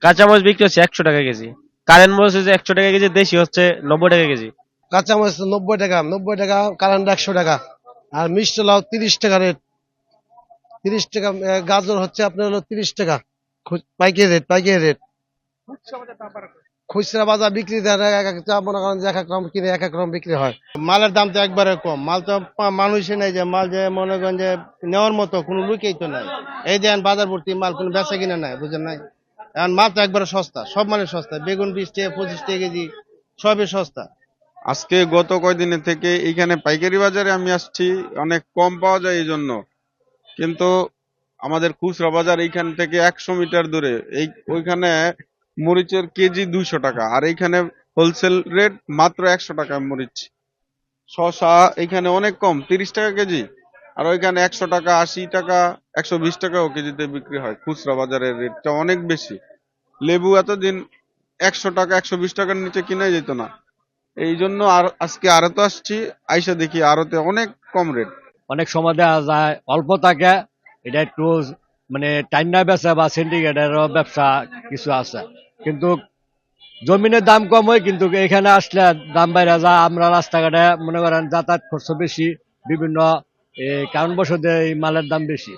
কাঁচামরিচ বিক্রি হচ্ছে 100 টাকা কেজি। কারেন্ট মরিচ হচ্ছে 100 টাকা কেজি, দেশি হচ্ছে 90 টাকা কেজি। কাঁচামরিচ 90 টাকা, 90 টাকা, কারেন্ট 100 টাকা। আর মিষ্টি লাউ 30 টাকা রেট, 30 টাকা। গাজর হচ্ছে আপনার হলো 30 টাকা, পাইকারি রেট, পাইকারি রেট। খুচরা বাজার বিক্রি দেয় না, এক একটা মনে করেন যে এক এক রকম কিনে এক এক রকম বিক্রি হয়। মালের দাম তো একবারে কম, মাল তো মানুষই নাই, যে মাল যে মনে করেন যে নেওয়ার মতো কোনো লোকেই তো নাই। এই যে বাজার ভর্তি মাল, কোনো বেচা কিনা নাই, বুঝেন নাই। এখন মাল তো একবারে সস্তা, সব মানে সস্তা, বেগুন 20 টাকা 25 টাকা কেজি, সবই সস্তা। আজকে গত কয়দিনের থেকে এইখানে পাইকারি বাজারে আমি আসছি, অনেক কম পাওয়া যায় এই জন্য। কিন্তু আমাদের খুচরা বাজার এইখান থেকে 100 মিটার দূরে, ওইখানে মরিচের কেজি 200 টাকা, আর এইখানে হোলসেল রেট মাত্র 100 টাকা মরিচ। শসা এখানে অনেক কম, 30 টাকা কেজি, আর ওইখানে 100 টাকা, 80 টাকা, 120 টাকাও কেজিতে বিক্রি হয়। খুচরা বাজারের রেটটা অনেক বেশি। লেবু এতদিন 100 টাকা, 120 টাকার নিচে কিনা যেত না। এই জন্য আর আজকে আড়তে আসছি, আইসা দেখি আড়তে অনেক কম রেট। অনেক সময় দেখা যায় অল্প থাকে, এটা একটু মানে টাইনা বেচা বা সিন্ডিকেটেরও ব্যবসা কিছু আছে, কিন্তু জমিনের দাম কম হয়, কিন্তু এখানে আসলে দাম বাইরে যায়। আমরা রাস্তাঘাটে মনে করেন যাতায়াত খরচ বেশি, বিভিন্ন কারণবশত এই মালের দাম বেশি।